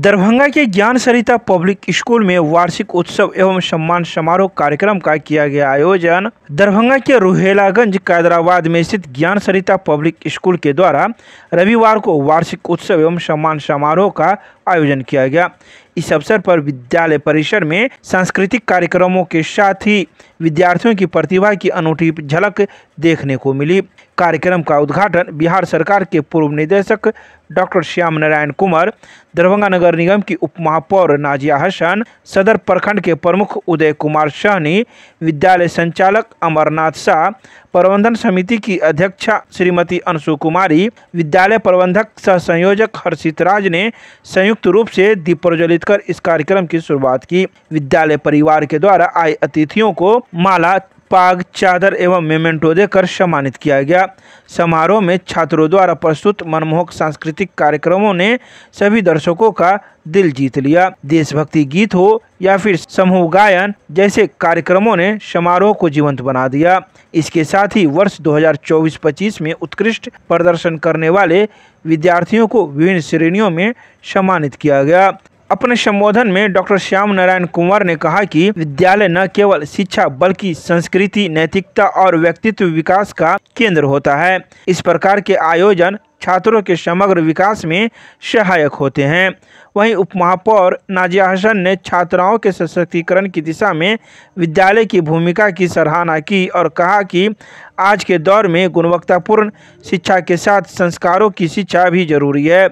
दरभंगा के ज्ञान सरिता public school में वार्षिक उत्सव एवं सम्मान समारोह कार्यक्रम का किया गया आयोजन। दरभंगा के रुहेलागंज कैदराबाद में स्थित ज्ञान सरिता पब्लिक स्कूल के द्वारा रविवार को वार्षिक उत्सव एवं सम्मान समारोह का आयोजन किया गया। इस अवसर पर विद्यालय परिसर में सांस्कृतिक कार्यक्रमों के साथ ही विद्यार्थियों की प्रतिभा की अनूठी झलक देखने को मिली। कार्यक्रम का उद्घाटन बिहार सरकार के पूर्व निदेशक डॉक्टर श्याम नारायण कुमार, दरभंगा नगर निगम की उप महापौर नाजिया हसन, सदर प्रखंड के प्रमुख उदय कुमार सहनी, विद्यालय संचालक अमरनाथ शाह, प्रबंधन समिति की अध्यक्षा श्रीमती अंशु कुमारी, विद्यालय प्रबंधक सह संयोजक हर्षित राज ने संयुक्त रूप से दीप प्रज्वलित कर इस कार्यक्रम की शुरुआत की। विद्यालय परिवार के द्वारा आए अतिथियों को माला, पाग, चादर एवं मेमेंटो देकर सम्मानित किया गया। समारोह में छात्रों द्वारा प्रस्तुत मनमोहक सांस्कृतिक कार्यक्रमों ने सभी दर्शकों का दिल जीत लिया। देशभक्ति गीत हो या फिर समूह गायन जैसे कार्यक्रमों ने समारोह को जीवंत बना दिया। इसके साथ ही वर्ष 2024-25 में उत्कृष्ट प्रदर्शन करने वाले विद्यार्थियों को विभिन्न श्रेणियों में सम्मानित किया गया। अपने संबोधन में डॉक्टर श्याम नारायण कुमार ने कहा कि विद्यालय न केवल शिक्षा बल्कि संस्कृति, नैतिकता और व्यक्तित्व विकास का केंद्र होता है। इस प्रकार के आयोजन छात्रों के समग्र विकास में सहायक होते हैं। वहीं उप महापौर नाजिया हसन ने छात्राओं के सशक्तिकरण की दिशा में विद्यालय की भूमिका की सराहना की और कहा कि आज के दौर में गुणवत्तापूर्ण शिक्षा के साथ संस्कारों की शिक्षा भी जरूरी है,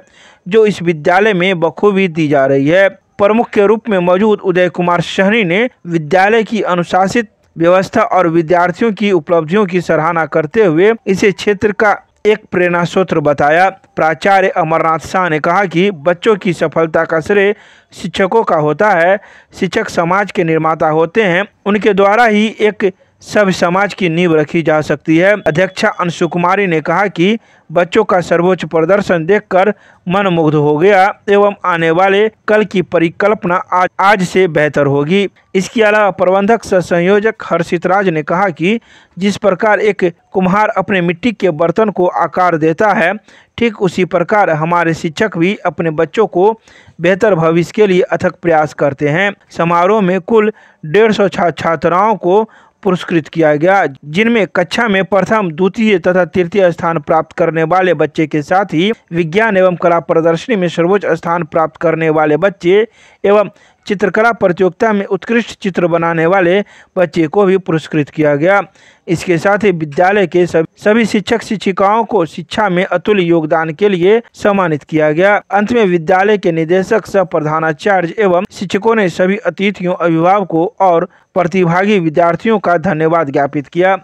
जो इस विद्यालय में बखूबी दी जा रही है। प्रमुख के रूप में मौजूद उदय कुमार सहनी ने विद्यालय की अनुशासित व्यवस्था और विद्यार्थियों की उपलब्धियों की सराहना करते हुए इसे क्षेत्र का एक प्रेरणा स्रोत बताया। प्राचार्य अमरनाथ शाह ने कहा कि बच्चों की सफलता का श्रेय शिक्षकों का होता है। शिक्षक समाज के निर्माता होते हैं, उनके द्वारा ही एक सभ्य समाज की नींव रखी जा सकती है। अध्यक्षा अंशु कुमारी ने कहा कि बच्चों का सर्वोच्च प्रदर्शन देखकर मन मुग्ध हो गया एवं आने वाले कल की परिकल्पना आज से बेहतर होगी। इसके अलावा प्रबंधक सह संयोजक हर्षित राज ने कहा कि जिस प्रकार एक कुम्हार अपने मिट्टी के बर्तन को आकार देता है, ठीक उसी प्रकार हमारे शिक्षक भी अपने बच्चों को बेहतर भविष्य के लिए अथक प्रयास करते हैं। समारोह में कुल 150 छात्राओं को पुरस्कृत किया गया, जिनमें कक्षा में प्रथम, द्वितीय तथा तृतीय स्थान प्राप्त करने वाले बच्चे के साथ ही विज्ञान एवं कला प्रदर्शनी में सर्वोच्च स्थान प्राप्त करने वाले बच्चे एवं चित्रकला प्रतियोगिता में उत्कृष्ट चित्र बनाने वाले बच्चे को भी पुरस्कृत किया गया। इसके साथ ही विद्यालय के सभी शिक्षक शिक्षिकाओं को शिक्षा में अतुल्य योगदान के लिए सम्मानित किया गया। अंत में विद्यालय के निदेशक सह प्रधानाचार्य एवं शिक्षकों ने सभी अतिथियों, अभिभावकों और प्रतिभागी विद्यार्थियों का धन्यवाद ज्ञापित किया।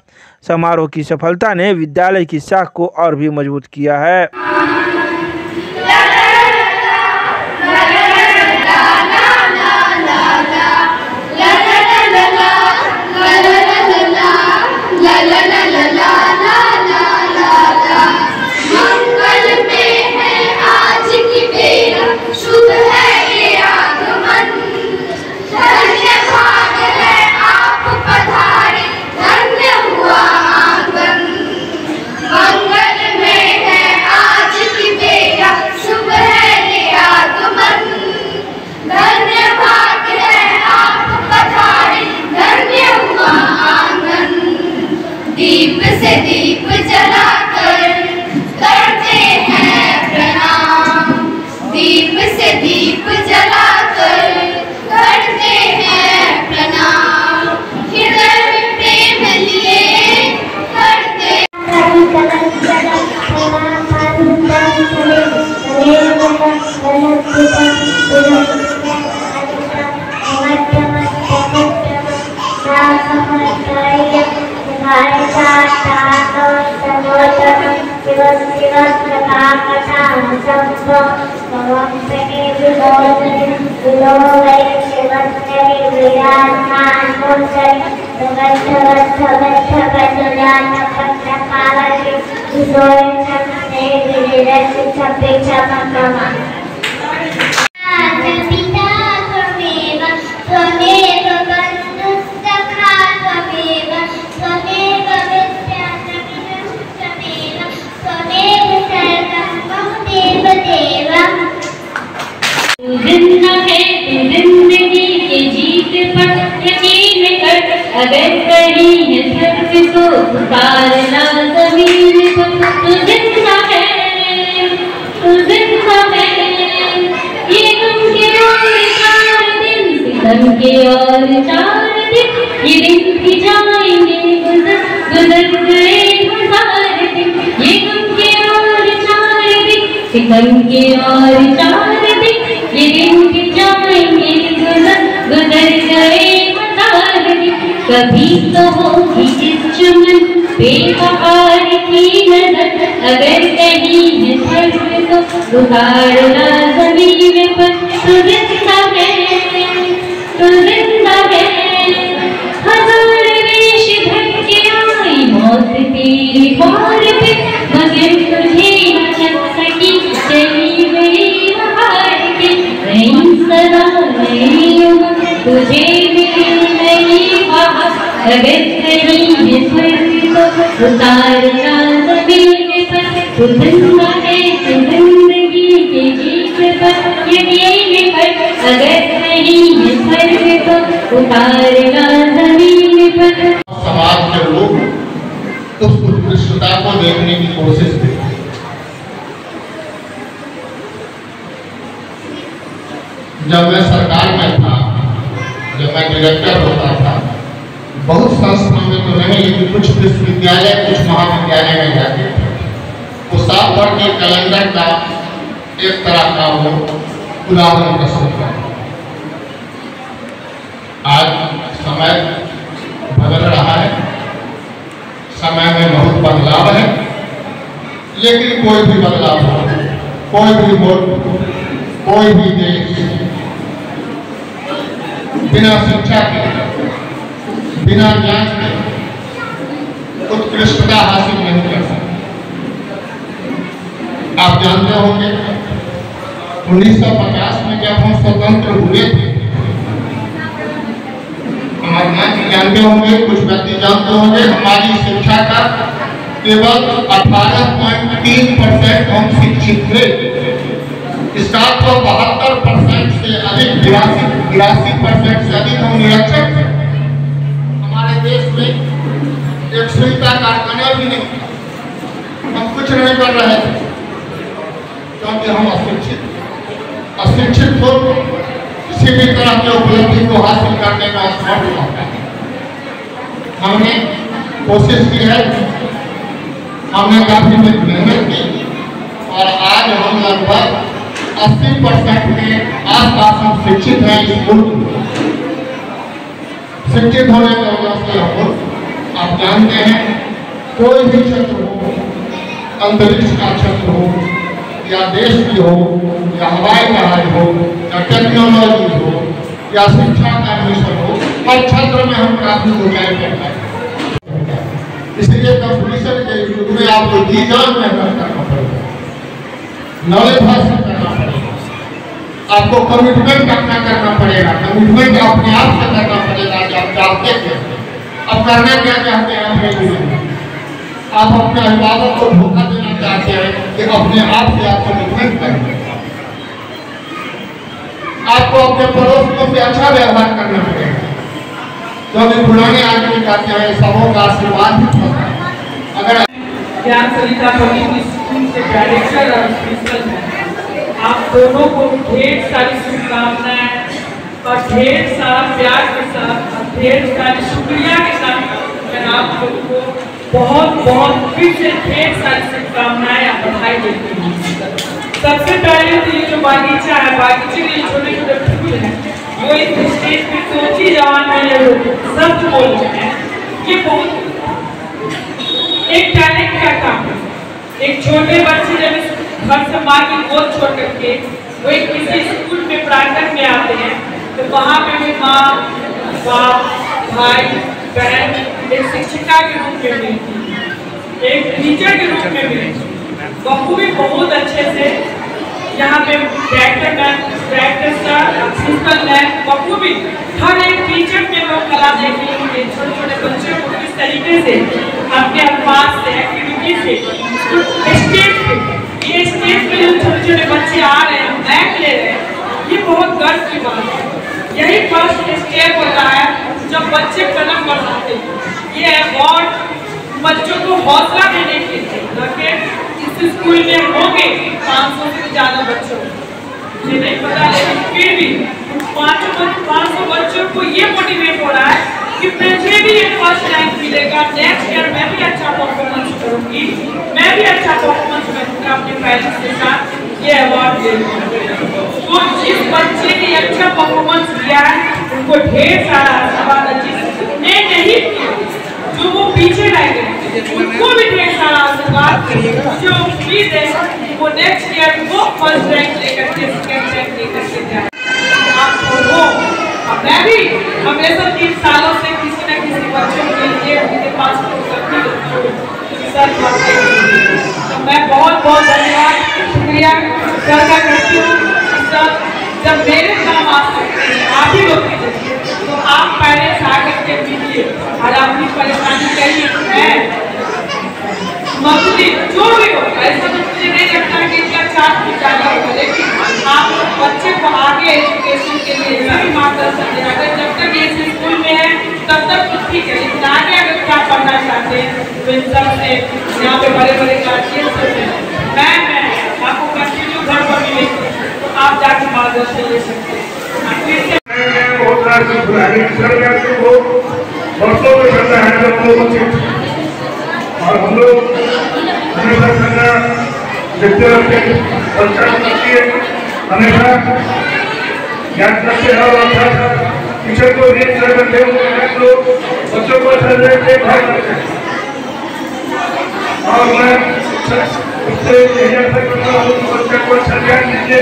समारोह की सफलता ने विद्यालय की शाख को और भी मजबूत किया है। दीप से दीप जलाकर करते हैं प्रणाम, दीप से दीप जलाकर करते हैं प्रणाम, हृदय में प्रेम लिए करते दिन अगर कहीं है स्वर्ग को पुकारना जमीन पर, तो जिंदा है, तो जिंदा है। ये गम के और 4 दिन, सितम के और 4 दिन, ये दिन भी जाएंगे गुजर, गुजर गए 1000 दिन। ये गम के और 4 दिन, सितम के और 4 दिन, ये दिन भी जाएंगे गुजर, गुजर गए 1000 दिन। कभी तो होगी इस चमन पे बहार की नजर, अगर कहीं है स्वर्ग तो उतारना जमीन पर, तो जिंदा है, तो जिंदा है। 1000 वेश ढक के आई मौत तेरे द्वार पे, मगर तुझे न चल सकी, चली गई हार के। नई सदा नई उम्र तुझे मिली नई बाहर, अगर कहीं है स्वर्ग तो उतारना जमीन पर, तो जिंदा है, तो जिंदगी के गीत पर ये गीत पर, अगर कहीं है स्वर्ग तो उतारना जमीन पर। समाज के लोग उस उत्कृष्टता को देखने की कोशिश करते हैं। जब मैं सरकार में था, जब मैं डायरेक्टर होता था, बहुत संस्थाओं में तो नहीं, लेकिन कुछ विश्वविद्यालय, कुछ महाविद्यालय में जाते थे, तो साल भर के कैलेंडर का एक तरह का वो उदाहरण प्रस्तुत है। आज समय बदल रहा है, समय में बहुत बदलाव है, लेकिन कोई भी बदलाव हो, कोई भी मुल्क, कोई भी देश बिना शिक्षा के, बिना ज्ञान के उत्कृष्टता हासिल नहीं कर सकते। आप जानते होंगे 1950 में जब हम स्वतंत्र हुए थे, हमारे जानते होंगे, कुछ व्यक्ति जानते होंगे, हमारी शिक्षा का केवल 18.3% हम शिक्षित थे। इसका 72% से अधिक, 82% से अधिक हम निरक्षर थे। हमारे देश में एक सुई का कारखाना भी नहीं, हम कुछ नहीं कर रहे थे, क्योंकि हम अशिक्षित लोग किसी भी तरह की उपलब्धि को हासिल करने में असमर्थ होता है। हमने कोशिश की है, हमने काफी मेहनत की, और आज हम लगभग 80% के आसपास हम शिक्षित हैं। इस मुल्क में शिक्षित होने की वजह से हम, आप जानते हैं, कोई भी क्षेत्र हो, अंतरिक्ष का क्षेत्र हो, या देश की हो, या हवाई जहाज हो, या टेक्नोलॉजी हो, या शिक्षा का मिशन हो, हर क्षेत्र में हम काफी ऊंचाई पर हैं। इसलिए कंपटीशन के युग में आपको जी जान मेहनत करना पड़ेगा, नॉलेज हासिल करना पड़ेगा, आपको कमिटमेंट अपना करना पड़ेगा। कमिटमेंट अपने आप से करना पड़ेगा कि आप चाहते हैं, अब करना क्या चाहते हैं अपने जीवन में। आप अपने अभिभावक को धोखा देना चाहते हैं कि अपने आप से आप कमिटमेंट करें। आपको अपने पड़ोसियों से अच्छा व्यवहार करना पड़ेगा, क्योंकि पुराने आदमी कहते हैं सबों का आशीर्वाद ही होता है। अगर ज्ञान सरिता पब्लिक स्कूल के डायरेक्टर और प्रिंसिपल हैं, आप दोनों को ढेर सारी शुभकामनाएं और ढेर सारा प्यार के साथ और ढेर सारी शुक्रिया के साथ मैं आप लोगों को बहुत बहुत फिर से ढेर सारी शुभकामनाएं और बधाई देती हूँ। सबसे पहले तो ये जो बागीचा है, बागीचे के छोटे छोटे फूल हैं, वो इस स्टेज पे सोची जवान में ये शब्द बोल रहे हैं, ये बहुत एक टैलेंट का काम है। एक छोटे बच्चे जब घर से माँ की गोद छोड़ करके वो एक किसी स्कूल में प्रांगण में आते हैं, तो वहाँ पे भी माँ, बाप, भाई, बहन एक शिक्षिका के रूप में मिलती है, एक टीचर के रूप में मिलती है। बखूबी बहुत अच्छे से यहाँ पे बखूबी हर एक टीचर में वो कला देखेंगे। छोटे छोटे बच्चों को किस तरीके से अपने अल्फाज से, एक्टिविटी से, स्टेज पे, ये स्टेज पे जो छोटे छोटे बच्चे आ रहे हैं, बैग ले रहे हैं, ये बहुत गर्व की बात है। यही फर्स्ट स्टेप होता है जब बच्चे कलम बढ़ाते हैं। ये अवार्ड बच्चों को हौसला देने के लिए इस स्कूल में होंगे 500 से ज़्यादा बच्चों, मुझे नहीं पता, लेकिन फिर भी 500 बच्चों को ये मोटिवेट हो रहा है कि मुझे भी एक फर्स्ट रैंक मिलेगा, नेक्स्ट ईयर मैं भी अच्छा परफॉर्मेंस करूँगी, मैं भी अच्छा परफॉर्मेंस करूँगा अपने पेरेंट्स के साथ, ये अवार्ड दे दूँगा। तो जिस बच्चे ने अच्छा परफॉर्मेंस किया है उनको ढेर सारा आशीर्वाद, जिसने नहीं किया, जो वो पीछे रह गए, उनको भी ढेर सारा आशीर्वाद, जो उम्मीद है वो नेक्स्ट ईयर वो फर्स्ट रैंक लेकर के सेकंड रैंक लेकर के जाए। आपको वो मैं भी हमेशा 3 सालों से किसी न किसी बच्चों के लिए उनके पास सर करते हैं, तो मैं बहुत बहुत धन्यवाद शुक्रिया सर का करती हूँ। सर जब मेरे काम आ सकते हैं आप ही लोग के जरिए, तो आप पेरेंट्स आकर के मिलिए और अपनी परेशानी कहिए। मैं मजबूरी जो भी हो, ऐसा तो मुझे नहीं लगता कि इनका चार्ज भी ज़्यादा होगा, लेकिन आप बच्चे को आगे एजुकेशन के लिए सभी मार्गदर्शन दें। अगर जब तक ये स्कूल में है तब तक तो ठीक है, लेकिन आगे अगर क्या पढ़ना चाहते हैं तो इन सब से यहाँ पे बड़े बड़े गार्जियन सब हैं, मैं आपको कंटिन्यू घर पर मिलेंगे तो आप जाके मार्गदर्शन ले सकते हैं। और हम लोग हमेशा संज्ञा देखते रहते हैं, पंचायत करती है, हमेशा याद करते हैं और टीचर को रीड करते हैं, लोग बच्चों को देखभाल करते हैं। और मैं उससे यही आशा करता हूँ कि बच्चे को अच्छा ध्यान दीजिए,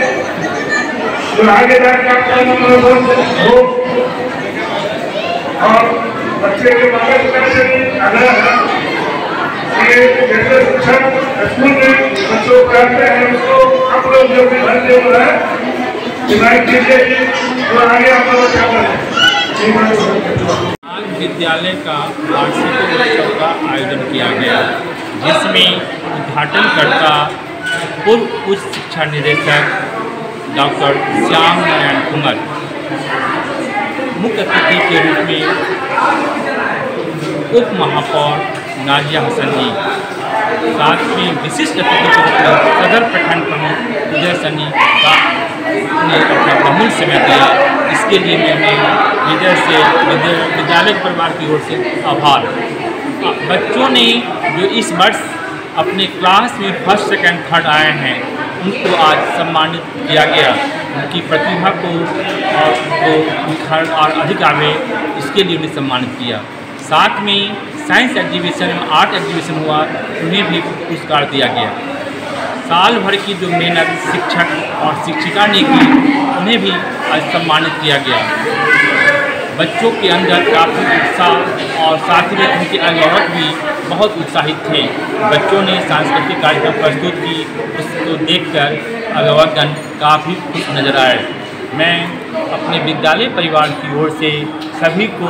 जो आगे जाकर आपका मनोबल हो। और बच्चे के माता पिता से भी आग्रह है जैसे शिक्षक स्कूल में बच्चों को पढ़ाते हैं, उसको आप लोग जो भी घर से है डिमांड कीजिए तो आगे आप लोग क्या करें। आज विद्यालय का वार्षिक उत्सव का आयोजन किया गया, जिसमें उद्घाटनकर्ता पूर्व उच्च शिक्षा निदेशक डॉक्टर श्याम नारायण कुमार, मुख्य अतिथि के रूप में उप महापौर नाजिया हसन जी, साथ में विशिष्ट अतिथि के रूप में सदर प्रखंड प्रमुख विजय सन्नी का ने अपना बहुमूल्य समय दिया। इसके लिए मैं विजय से विद्यालय परिवार की ओर से आभार। बच्चों ने जो इस वर्ष अपने क्लास में फर्स्ट सेकंड थर्ड आए हैं उनको आज सम्मानित किया गया, उनकी प्रतिभा को निखार और अधिक आगे, इसके लिए उन्हें सम्मानित किया। साथ में साइंस एग्जीबिशन में आर्ट एग्जीबिशन हुआ, उन्हें भी पुरस्कार दिया गया। साल भर की जो मेहनत शिक्षक और शिक्षिका ने की उन्हें भी आज सम्मानित किया गया। बच्चों के अंदर काफ़ी उत्साह और साथ ही में उनके अभिभावक भी बहुत उत्साहित थे। बच्चों ने सांस्कृतिक कार्यक्रम प्रस्तुत की, उसको देखकर अभिभावकगण काफ़ी खुश नजर आए। मैं अपने विद्यालय परिवार की ओर से सभी को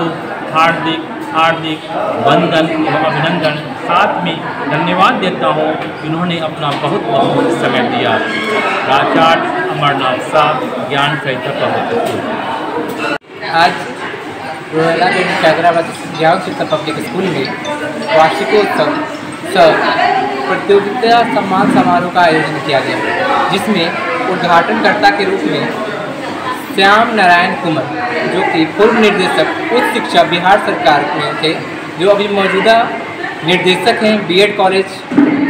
हार्दिक वंदन एवं अभिनंदन, साथ में धन्यवाद देता हूँ। इन्होंने अपना बहुत समय दिया। आचार्य अमरनाथ साहब, ज्ञान सहित पब्लिक स्कूल। आज रोहिलागंज हैदराबाद ज्ञान सहित पब्लिक स्कूल में वार्षिकोत्सव प्रतियोगिता सम्मान समारोह का आयोजन किया गया, जिसमें उद्घाटनकर्ता के रूप में श्याम नारायण कुमार, जो कि पूर्व निर्देशक उच्च शिक्षा बिहार सरकार में थे, जो अभी मौजूदा निर्देशक हैं BEd college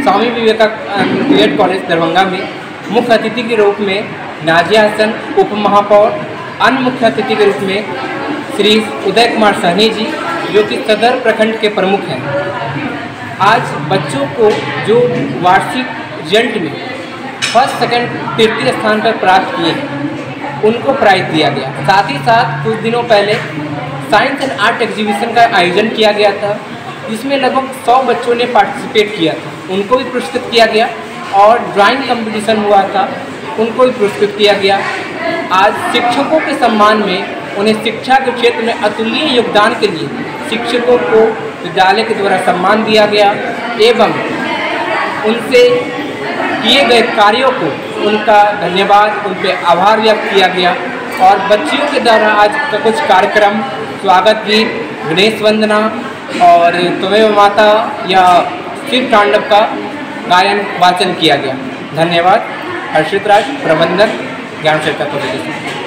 Swami Vivekananda BEd college Darbhanga में। मुख्य अतिथि के रूप में नाजिया हसन उप महापौर, अन्य मुख्य अतिथि के रूप में श्री उदय कुमार सहनी जी, जो कि सदर प्रखंड के प्रमुख हैं। आज बच्चों को जो वार्षिक रिजल्ट में फर्स्ट सेकंड तृतीय स्थान पर प्राप्त किए उनको प्राइज दिया गया। साथ ही साथ कुछ दिनों पहले साइंस एंड आर्ट एग्जीबिशन का आयोजन किया गया था, जिसमें लगभग 100 बच्चों ने पार्टिसिपेट किया था, उनको भी पुरस्कृत किया गया। और ड्राइंग कंपटीशन हुआ था, उनको भी पुरस्कृत किया गया। आज शिक्षकों के सम्मान में उन्हें शिक्षा के क्षेत्र में अतुलनीय योगदान के लिए शिक्षकों को विद्यालय के द्वारा सम्मान दिया गया एवं उनसे किए गए कार्यों को उनका धन्यवाद, उन पर आभार व्यक्त किया गया। और बच्चियों के द्वारा आज का कुछ कार्यक्रम स्वागत गीत, गणेश वंदना और त्वमेव माता या शिव तांडव का गायन वाचन किया गया। धन्यवाद। हर्षित राज, प्रबंधक, ज्ञान सरिता पब्लिक स्कूल।